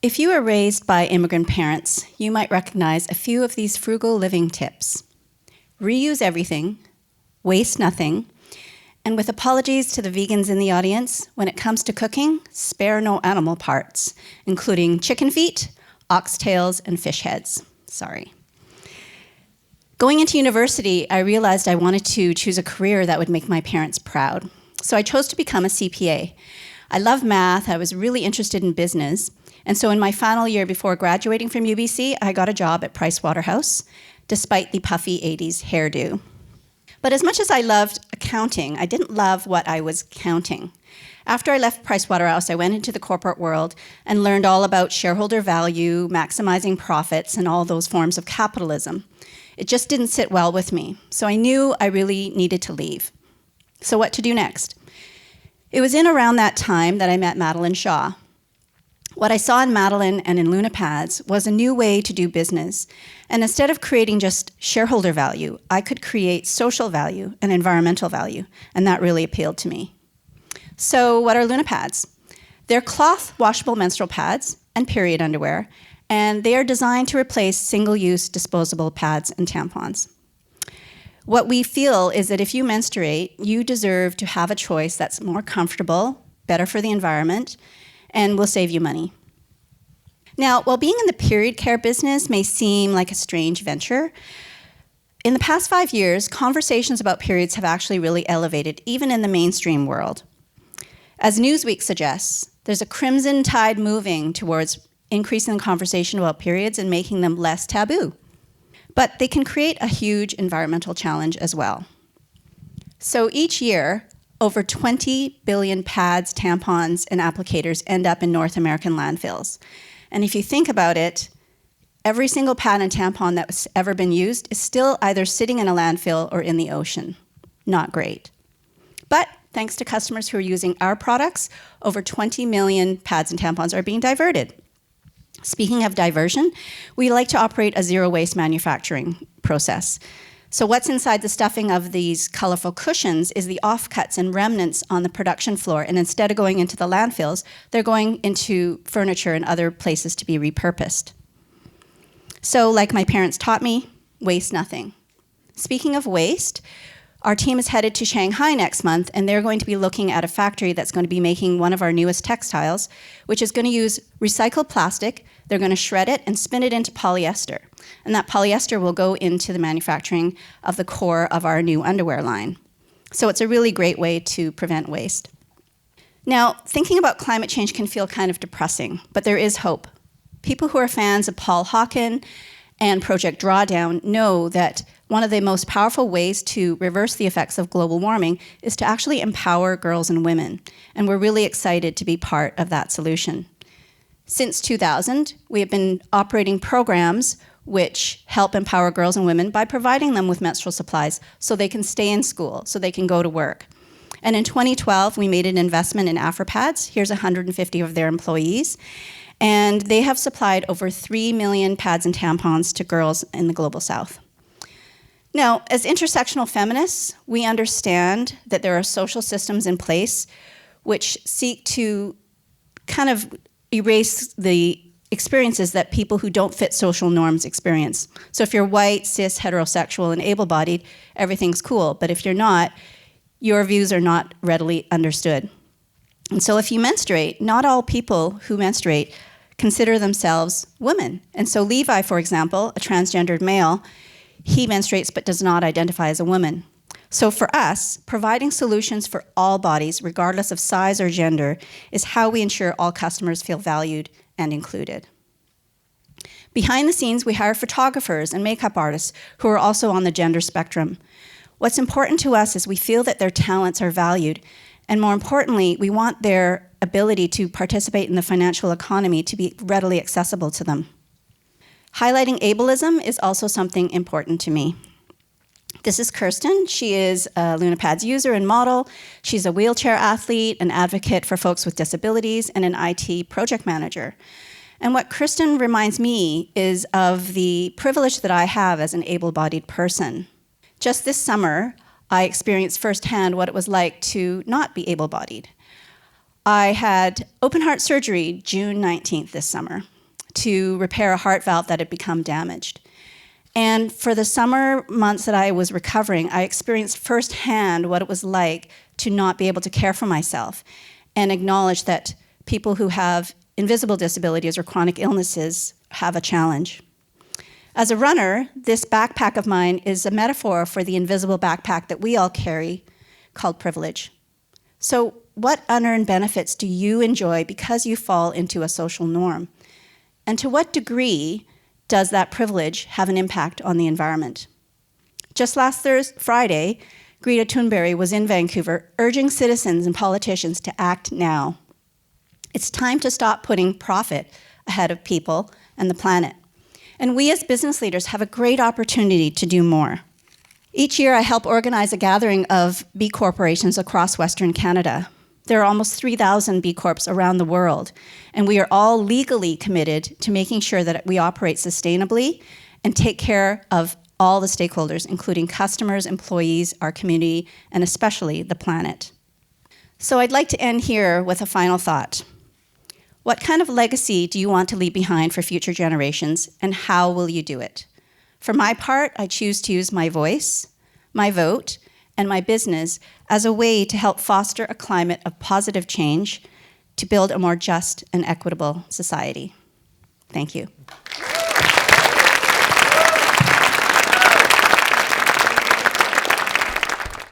If you were raised by immigrant parents, you might recognize a few of these frugal living tips. Reuse everything, waste nothing, and with apologies to the vegans in the audience, when it comes to cooking, spare no animal parts, including chicken feet, oxtails, and fish heads. Sorry. Going into university, I realized I wanted to choose a career that would make my parents proud. So I chose to become a CPA. I love math, I was really interested in business, and so in my final year before graduating from UBC, I got a job at Pricewaterhouse, despite the puffy 80s hairdo. But as much as I loved accounting, I didn't love what I was counting. After I left Pricewaterhouse, I went into the corporate world and learned all about shareholder value, maximizing profits, and all those forms of capitalism. It just didn't sit well with me, so I knew I really needed to leave. So what to do next? It was in around that time that I met Madeline Shaw. What I saw in Madeline and in Luna Pads was a new way to do business. And instead of creating just shareholder value, I could create social value and environmental value, and that really appealed to me. So what are Luna Pads? They're cloth washable menstrual pads and period underwear, and they are designed to replace single-use disposable pads and tampons. What we feel is that if you menstruate, you deserve to have a choice that's more comfortable, better for the environment, and will save you money. Now, while being in the period care business may seem like a strange venture, in the past 5 years, conversations about periods have actually really elevated, even in the mainstream world. As Newsweek suggests, there's a crimson tide moving towards increasing the conversation about periods and making them less taboo. But they can create a huge environmental challenge as well. So each year, over 20 billion pads, tampons, and applicators end up in North American landfills. And if you think about it, every single pad and tampon that's ever been used is still either sitting in a landfill or in the ocean. Not great. But thanks to customers who are using our products, over 20 million pads and tampons are being diverted. Speaking of diversion, we like to operate a zero-waste manufacturing process. So what's inside the stuffing of these colorful cushions is the offcuts and remnants on the production floor, and instead of going into the landfills, they're going into furniture and other places to be repurposed. So like my parents taught me, waste nothing. Speaking of waste, our team is headed to Shanghai next month, and they're going to be looking at a factory that's going to be making one of our newest textiles, which is going to use recycled plastic. They're going to shred it and spin it into polyester. And that polyester will go into the manufacturing of the core of our new underwear line. So it's a really great way to prevent waste. Now, thinking about climate change can feel kind of depressing, but there is hope. People who are fans of Paul Hawken and Project Drawdown know that one of the most powerful ways to reverse the effects of global warming is to actually empower girls and women. And we're really excited to be part of that solution. Since 2000, we have been operating programs which help empower girls and women by providing them with menstrual supplies so they can stay in school, so they can go to work. And in 2012, we made an investment in AfriPads. Here's 150 of their employees. And they have supplied over 3 million pads and tampons to girls in the global south. Now, as intersectional feminists, we understand that there are social systems in place which seek to kind of erase the experiences that people who don't fit social norms experience. So if you're white, cis, heterosexual, and able-bodied, everything's cool. But if you're not, your views are not readily understood. And so if you menstruate, not all people who menstruate consider themselves women. And so Levi, for example, a transgendered male, he menstruates but does not identify as a woman. So for us, providing solutions for all bodies, regardless of size or gender, is how we ensure all customers feel valued and included. Behind the scenes, we hire photographers and makeup artists who are also on the gender spectrum. What's important to us is we feel that their talents are valued, and more importantly, we want their ability to participate in the financial economy to be readily accessible to them. Highlighting ableism is also something important to me. This is Kirsten. She is a Luna Pads user and model. She's a wheelchair athlete, an advocate for folks with disabilities, and an IT project manager. And what Kirsten reminds me is of the privilege that I have as an able-bodied person. Just this summer, I experienced firsthand what it was like to not be able-bodied. I had open heart surgery June 19th this summer. to repair a heart valve that had become damaged. And for the summer months that I was recovering, I experienced firsthand what it was like to not be able to care for myself and acknowledge that people who have invisible disabilities or chronic illnesses have a challenge. As a runner, this backpack of mine is a metaphor for the invisible backpack that we all carry called privilege. So what unearned benefits do you enjoy because you fall into a social norm? And to what degree does that privilege have an impact on the environment? Just last Friday, Greta Thunberg was in Vancouver urging citizens and politicians to act now. It's time to stop putting profit ahead of people and the planet. And we as business leaders have a great opportunity to do more. Each year I help organize a gathering of B corporations across Western Canada. There are almost 3,000 B Corps around the world, and we are all legally committed to making sure that we operate sustainably and take care of all the stakeholders, including customers, employees, our community, and especially the planet. So I'd like to end here with a final thought. What kind of legacy do you want to leave behind for future generations, and how will you do it? For my part, I choose to use my voice, my vote, and my business as a way to help foster a climate of positive change to build a more just and equitable society. Thank you.